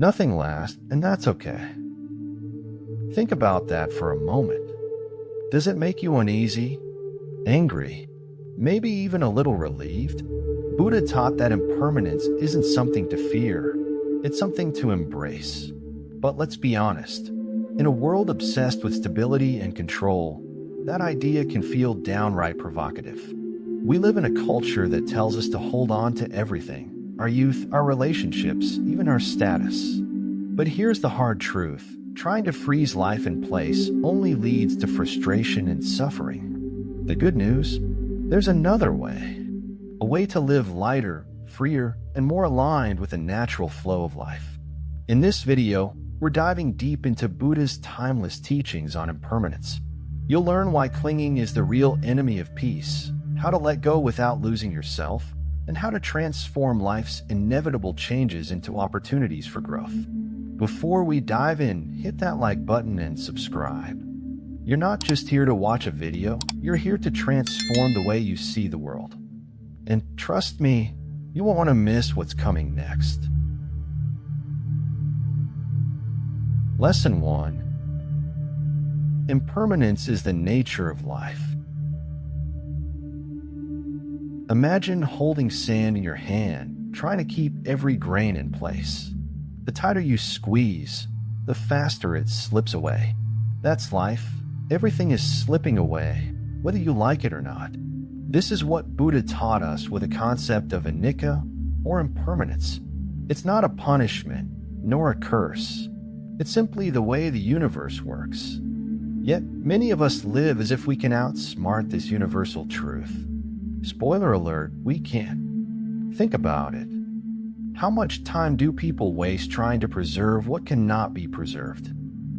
Nothing lasts, and that's okay. Think about that for a moment. Does it make you uneasy, angry, maybe even a little relieved? Buddha taught that impermanence isn't something to fear, it's something to embrace. But let's be honest, in a world obsessed with stability and control, that idea can feel downright provocative. We live in a culture that tells us to hold on to everything, our youth, our relationships, even our status. But here's the hard truth. Trying to freeze life in place only leads to frustration and suffering. The good news? There's another way. A way to live lighter, freer, and more aligned with the natural flow of life. In this video, we're diving deep into Buddha's timeless teachings on impermanence. You'll learn why clinging is the real enemy of peace, how to let go without losing yourself, and how to transform life's inevitable changes into opportunities for growth. Before we dive in, hit that like button and subscribe. You're not just here to watch a video, you're here to transform the way you see the world. And trust me, you won't want to miss what's coming next. Lesson 1. Impermanence is the nature of life. Imagine holding sand in your hand, trying to keep every grain in place. The tighter you squeeze, the faster it slips away. That's life. Everything is slipping away, whether you like it or not. This is what Buddha taught us with the concept of anicca, or impermanence. It's not a punishment, nor a curse. It's simply the way the universe works. Yet, many of us live as if we can outsmart this universal truth. Spoiler alert, we can't. Think about it. How much time do people waste trying to preserve what cannot be preserved?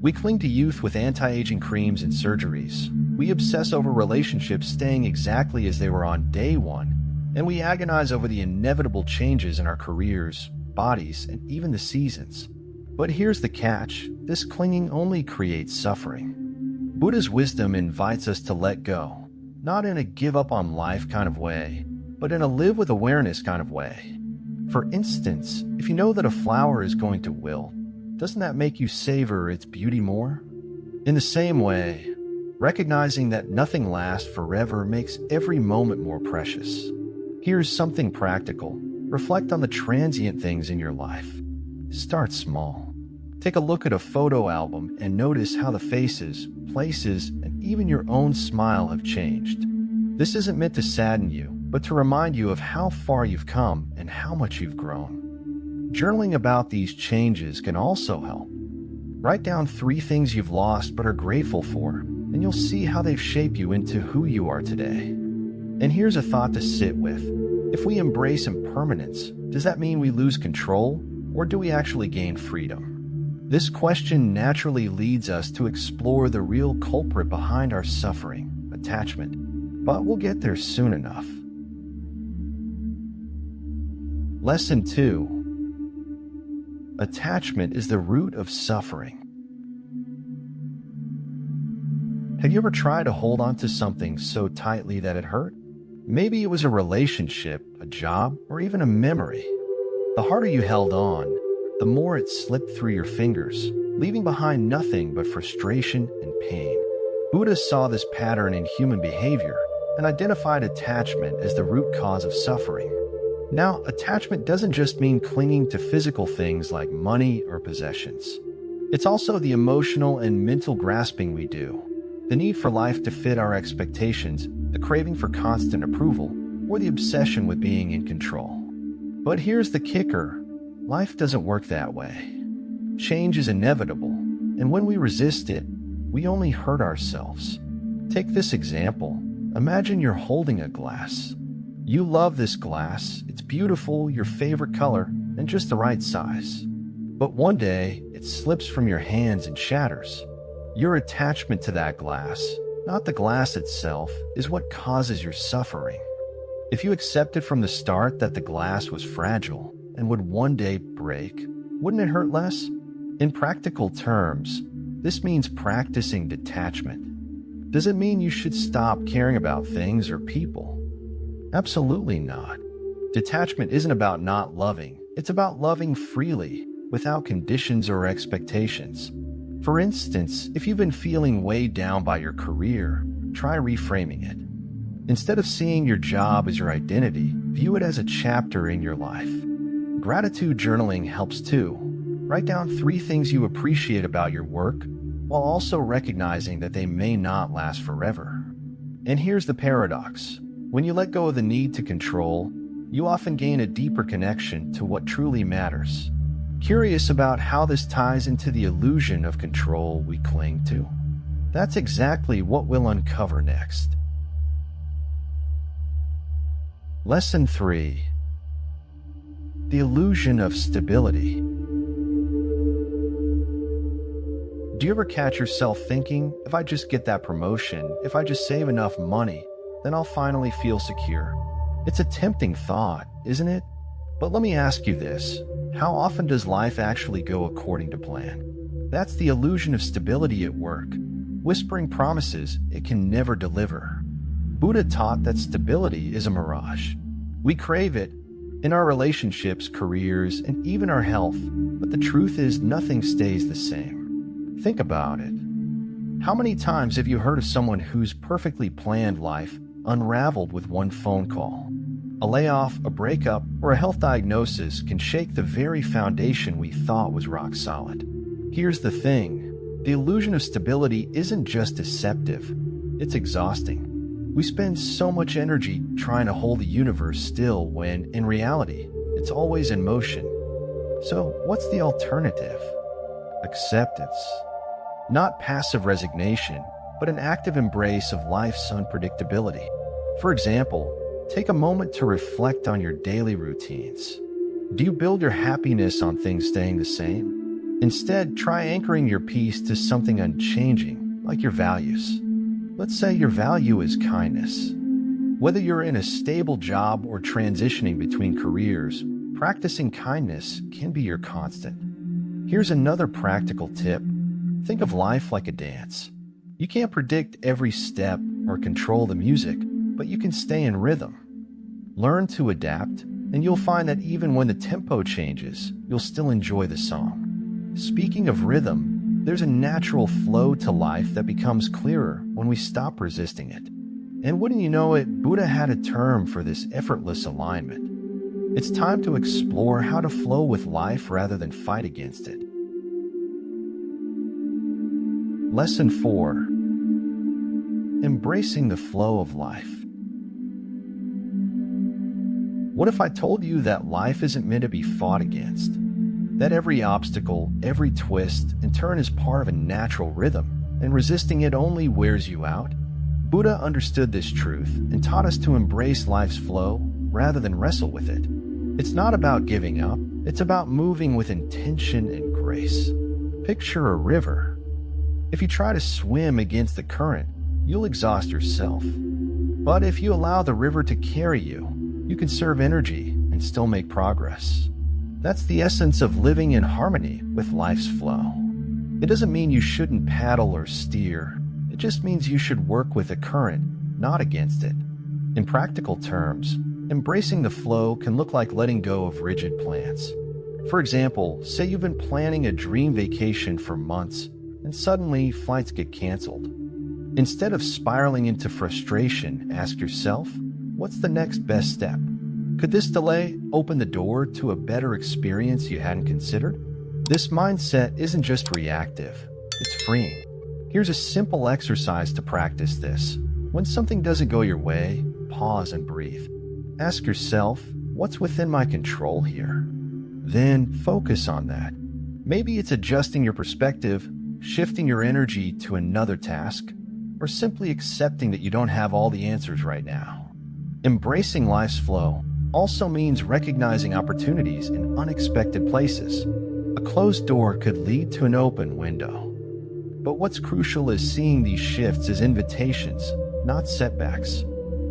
We cling to youth with anti-aging creams and surgeries. We obsess over relationships staying exactly as they were on day one. And we agonize over the inevitable changes in our careers, bodies, and even the seasons. But here's the catch. This clinging only creates suffering. Buddha's wisdom invites us to let go, not in a give up on life kind of way, but in a live with awareness kind of way. For instance, if you know that a flower is going to wilt, doesn't that make you savor its beauty more? In the same way, recognizing that nothing lasts forever makes every moment more precious. Here's something practical. Reflect on the transient things in your life. Start small. Take a look at a photo album and notice how the faces, places, and even your own smile have changed. This isn't meant to sadden you, but to remind you of how far you've come and how much you've grown. Journaling about these changes can also help. Write down 3 things you've lost but are grateful for, and you'll see how they've shaped you into who you are today. And here's a thought to sit with. If we embrace impermanence, does that mean we lose control, or do we actually gain freedom? This question naturally leads us to explore the real culprit behind our suffering, attachment. But we'll get there soon enough. Lesson 2. Attachment is the root of suffering. Have you ever tried to hold on to something so tightly that it hurt? Maybe it was a relationship, a job, or even a memory. The harder you held on, the more it slipped through your fingers, leaving behind nothing but frustration and pain. Buddha saw this pattern in human behavior and identified attachment as the root cause of suffering. Now, attachment doesn't just mean clinging to physical things like money or possessions. It's also the emotional and mental grasping we do, the need for life to fit our expectations, the craving for constant approval, or the obsession with being in control. But here's the kicker. Life doesn't work that way. Change is inevitable, and when we resist it, we only hurt ourselves. Take this example. Imagine you're holding a glass. You love this glass, it's beautiful, your favorite color, and just the right size. But one day, it slips from your hands and shatters. Your attachment to that glass, not the glass itself, is what causes your suffering. If you accepted from the start that the glass was fragile and would one day break, wouldn't it hurt less? In practical terms, this means practicing detachment. Does it mean you should stop caring about things or people? Absolutely not. Detachment isn't about not loving. It's about loving freely, without conditions or expectations. For instance, if you've been feeling weighed down by your career, try reframing it. Instead of seeing your job as your identity, view it as a chapter in your life. Gratitude journaling helps too. Write down 3 things you appreciate about your work, while also recognizing that they may not last forever. And here's the paradox. When you let go of the need to control, you often gain a deeper connection to what truly matters. Curious about how this ties into the illusion of control we cling to? That's exactly what we'll uncover next. Lesson 3. The illusion of stability. Do you ever catch yourself thinking, if I just get that promotion, if I just save enough money, then I'll finally feel secure? It's a tempting thought, isn't it? But let me ask you this. How often does life actually go according to plan? That's the illusion of stability at work. Whispering promises it can never deliver. Buddha taught that stability is a mirage. We crave it in our relationships, careers, and even our health, but the truth is nothing stays the same. Think about it. How many times have you heard of someone whose perfectly planned life unraveled with one phone call? A layoff, a breakup, or a health diagnosis can shake the very foundation we thought was rock solid. Here's the thing. The illusion of stability isn't just deceptive, it's exhausting. We spend so much energy trying to hold the universe still when, in reality, it's always in motion. So, what's the alternative? Acceptance. Not passive resignation, but an active embrace of life's unpredictability. For example, take a moment to reflect on your daily routines. Do you build your happiness on things staying the same? Instead, try anchoring your peace to something unchanging, like your values. Let's say your value is kindness. Whether you're in a stable job or transitioning between careers, practicing kindness can be your constant. Here's another practical tip. Think of life like a dance. You can't predict every step or control the music, but you can stay in rhythm. Learn to adapt, and you'll find that even when the tempo changes, you'll still enjoy the song. Speaking of rhythm, there's a natural flow to life that becomes clearer when we stop resisting it. And wouldn't you know it, Buddha had a term for this effortless alignment. It's time to explore how to flow with life rather than fight against it. Lesson 4. Embracing the flow of life. What if I told you that life isn't meant to be fought against? That every obstacle, every twist and turn is part of a natural rhythm, and resisting it only wears you out? Buddha understood this truth and taught us to embrace life's flow rather than wrestle with it. It's not about giving up, it's about moving with intention and grace. Picture a river. If you try to swim against the current, you'll exhaust yourself. But if you allow the river to carry you, you can conserve energy and still make progress. That's the essence of living in harmony with life's flow. It doesn't mean you shouldn't paddle or steer. It just means you should work with the current, not against it. In practical terms, embracing the flow can look like letting go of rigid plans. For example, say you've been planning a dream vacation for months, and suddenly flights get canceled. Instead of spiraling into frustration, ask yourself, what's the next best step? Could this delay open the door to a better experience you hadn't considered? This mindset isn't just reactive, it's freeing. Here's a simple exercise to practice this. When something doesn't go your way, pause and breathe. Ask yourself, what's within my control here? Then focus on that. Maybe it's adjusting your perspective, shifting your energy to another task, or simply accepting that you don't have all the answers right now. Embracing life's flow also means recognizing opportunities in unexpected places. A closed door could lead to an open window. But what's crucial is seeing these shifts as invitations, not setbacks.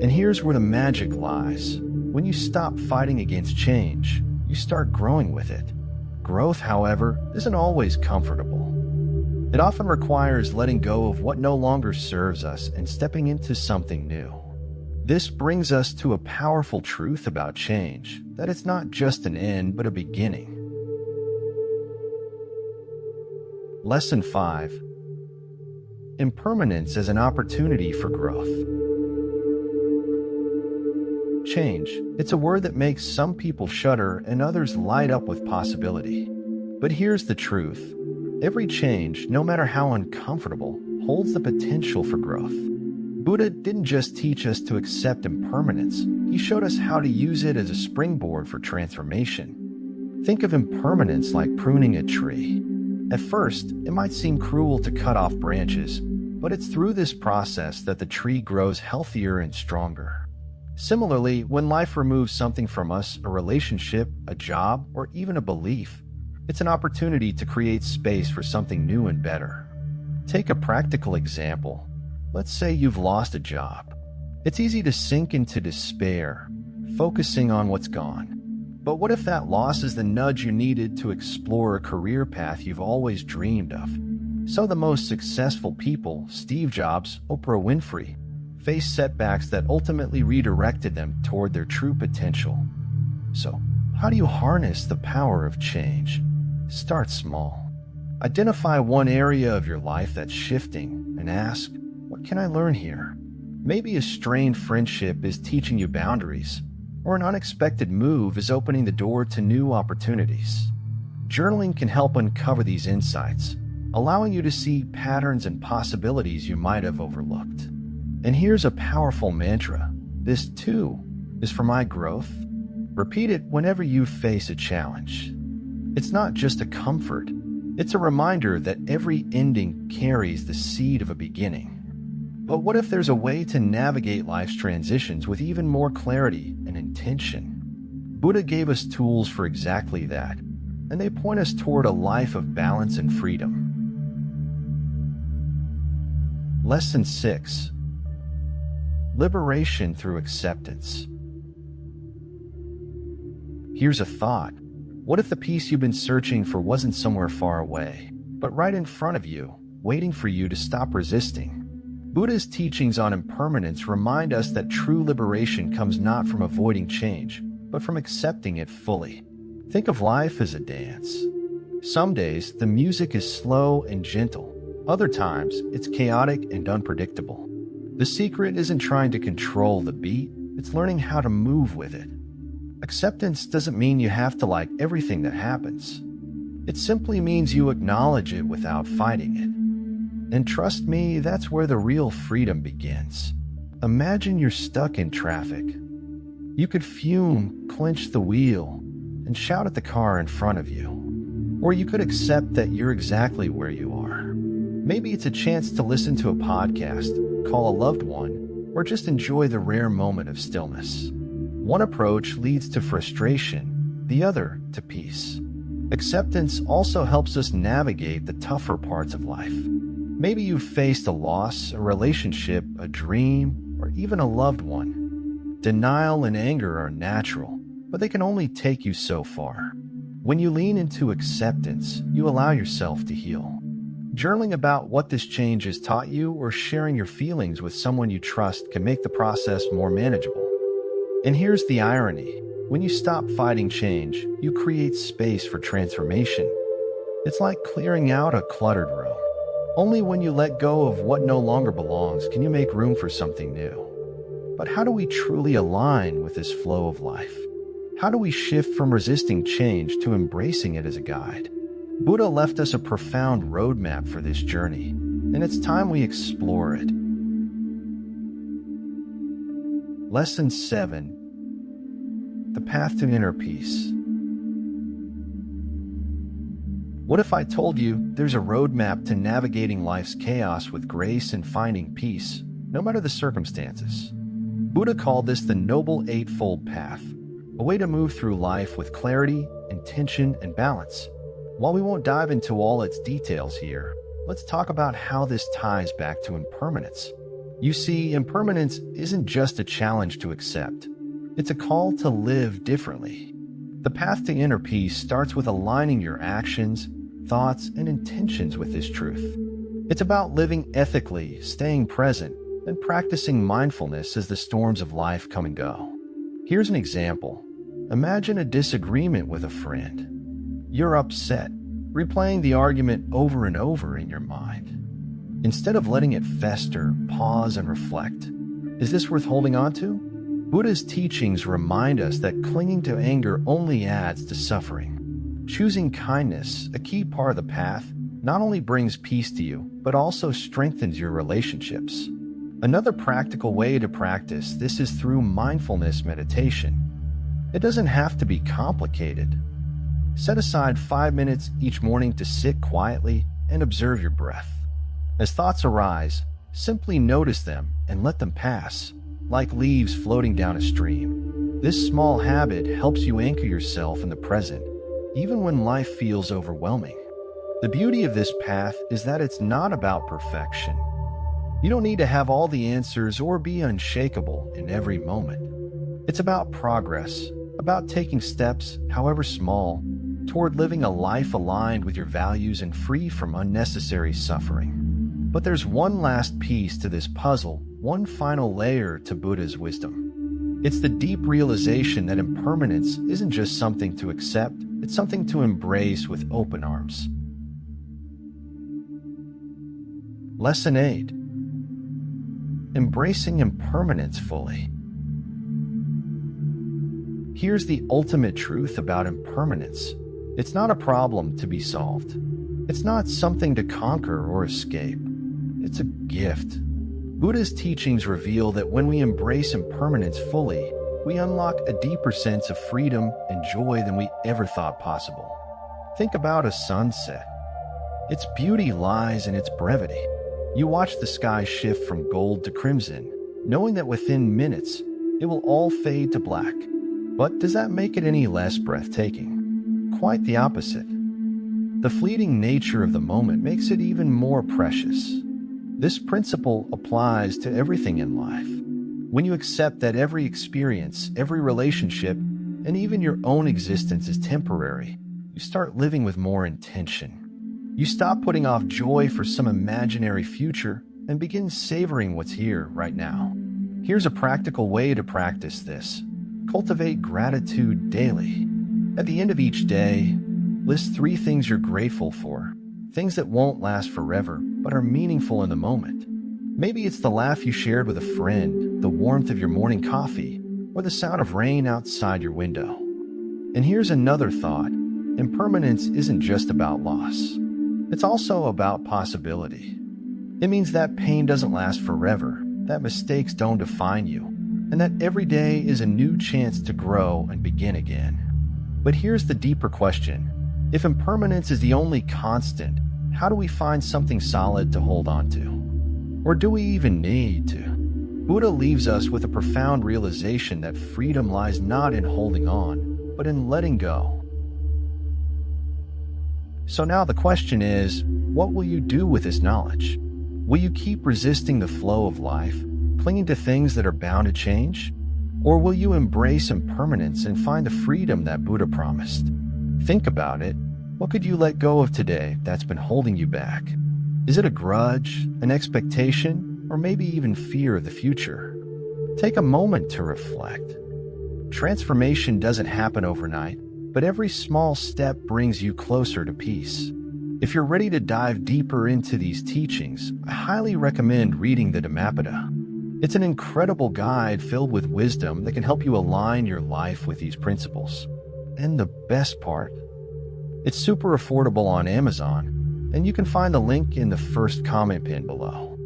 And here's where the magic lies. When you stop fighting against change, you start growing with it. Growth, however, isn't always comfortable. It often requires letting go of what no longer serves us and stepping into something new. This brings us to a powerful truth about change, that it's not just an end, but a beginning. Lesson 5. Impermanence as an opportunity for growth. Change. It's a word that makes some people shudder and others light up with possibility. But here's the truth. Every change, no matter how uncomfortable, holds the potential for growth. Buddha didn't just teach us to accept impermanence, he showed us how to use it as a springboard for transformation. Think of impermanence like pruning a tree. At first, it might seem cruel to cut off branches, but it's through this process that the tree grows healthier and stronger. Similarly, when life removes something from us, a relationship, a job, or even a belief, it's an opportunity to create space for something new and better. Take a practical example. Let's say you've lost a job. It's easy to sink into despair, focusing on what's gone. But what if that loss is the nudge you needed to explore a career path you've always dreamed of? So the most successful people, Steve Jobs, Oprah Winfrey, faced setbacks that ultimately redirected them toward their true potential. So, how do you harness the power of change? Start small. Identify one area of your life that's shifting and ask, what can I learn here? Maybe a strained friendship is teaching you boundaries, or an unexpected move is opening the door to new opportunities. Journaling can help uncover these insights, allowing you to see patterns and possibilities you might have overlooked. And here's a powerful mantra. This too is for my growth. Repeat it whenever you face a challenge. It's not just a comfort. It's a reminder that every ending carries the seed of a beginning. But what if there's a way to navigate life's transitions with even more clarity and intention? Buddha gave us tools for exactly that, and they point us toward a life of balance and freedom. Lesson 6. Liberation through acceptance. Here's a thought. What if the peace you've been searching for wasn't somewhere far away, but right in front of you, waiting for you to stop resisting? Buddha's teachings on impermanence remind us that true liberation comes not from avoiding change, but from accepting it fully. Think of life as a dance. Some days, the music is slow and gentle. Other times, it's chaotic and unpredictable. The secret isn't trying to control the beat, it's learning how to move with it. Acceptance doesn't mean you have to like everything that happens. It simply means you acknowledge it without fighting it. And trust me, that's where the real freedom begins. Imagine you're stuck in traffic. You could fume, clench the wheel, and shout at the car in front of you. Or you could accept that you're exactly where you are. Maybe it's a chance to listen to a podcast, call a loved one, or just enjoy the rare moment of stillness. One approach leads to frustration, the other to peace. Acceptance also helps us navigate the tougher parts of life. Maybe you've faced a loss, a relationship, a dream, or even a loved one. Denial and anger are natural, but they can only take you so far. When you lean into acceptance, you allow yourself to heal. Journaling about what this change has taught you or sharing your feelings with someone you trust can make the process more manageable. And here's the irony. When you stop fighting change, you create space for transformation. It's like clearing out a cluttered room. Only when you let go of what no longer belongs can you make room for something new. But how do we truly align with this flow of life? How do we shift from resisting change to embracing it as a guide? Buddha left us a profound roadmap for this journey, and it's time we explore it. Lesson 7. The Path to Inner Peace. What if I told you there's a roadmap to navigating life's chaos with grace and finding peace, no matter the circumstances? Buddha called this the Noble Eightfold Path, a way to move through life with clarity, intention, and balance. While we won't dive into all its details here, let's talk about how this ties back to impermanence. You see, impermanence isn't just a challenge to accept. It's a call to live differently. The path to inner peace starts with aligning your actions, thoughts, and intentions with this truth. It's about living ethically, staying present, and practicing mindfulness as the storms of life come and go. Here's an example. Imagine a disagreement with a friend. You're upset, replaying the argument over and over in your mind. Instead of letting it fester, pause and reflect. Is this worth holding on to? Buddha's teachings remind us that clinging to anger only adds to suffering. Choosing kindness, a key part of the path, not only brings peace to you, but also strengthens your relationships. Another practical way to practice this is through mindfulness meditation. It doesn't have to be complicated. Set aside 5 minutes each morning to sit quietly and observe your breath. As thoughts arise, simply notice them and let them pass, like leaves floating down a stream. This small habit helps you anchor yourself in the present, even when life feels overwhelming. The beauty of this path is that it's not about perfection. You don't need to have all the answers or be unshakable in every moment. It's about progress, about taking steps, however small, toward living a life aligned with your values and free from unnecessary suffering. But there's one last piece to this puzzle, one final layer to Buddha's wisdom. It's the deep realization that impermanence isn't just something to accept, it's something to embrace with open arms. Lesson 8. Embracing impermanence fully. Here's the ultimate truth about impermanence. It's not a problem to be solved. It's not something to conquer or escape. It's a gift. Buddha's teachings reveal that when we embrace impermanence fully, we unlock a deeper sense of freedom and joy than we ever thought possible. Think about a sunset. Its beauty lies in its brevity. You watch the sky shift from gold to crimson, knowing that within minutes, it will all fade to black. But does that make it any less breathtaking? Quite the opposite. The fleeting nature of the moment makes it even more precious. This principle applies to everything in life. When you accept that every experience, every relationship, and even your own existence is temporary, you start living with more intention. You stop putting off joy for some imaginary future and begin savoring what's here right now. Here's a practical way to practice this. Cultivate gratitude daily. At the end of each day, list 3 things you're grateful for, things that won't last forever but are meaningful in the moment. Maybe it's the laugh you shared with a friend, the warmth of your morning coffee, or the sound of rain outside your window. And here's another thought. Impermanence isn't just about loss. It's also about possibility. It means that pain doesn't last forever, that mistakes don't define you, and that every day is a new chance to grow and begin again. But here's the deeper question. If impermanence is the only constant, how do we find something solid to hold on to? Or do we even need to? Buddha leaves us with a profound realization that freedom lies not in holding on, but in letting go. So now the question is, what will you do with this knowledge? Will you keep resisting the flow of life, clinging to things that are bound to change? Or will you embrace impermanence and find the freedom that Buddha promised? Think about it. What could you let go of today that's been holding you back? Is it a grudge, an expectation, or maybe even fear of the future? Take a moment to reflect. Transformation doesn't happen overnight, but every small step brings you closer to peace. If you're ready to dive deeper into these teachings, I highly recommend reading the Dhammapada. It's an incredible guide filled with wisdom that can help you align your life with these principles. And the best part, it's super affordable on Amazon, and you can find the link in the first comment pin below.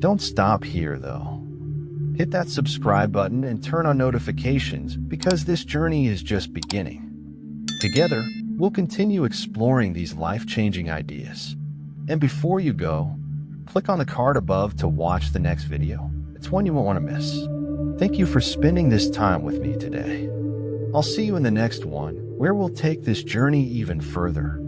Don't stop here, though. Hit that subscribe button and turn on notifications because this journey is just beginning. Together, we'll continue exploring these life-changing ideas. And before you go, click on the card above to watch the next video. It's one you won't want to miss. Thank you for spending this time with me today. I'll see you in the next one, where we'll take this journey even further.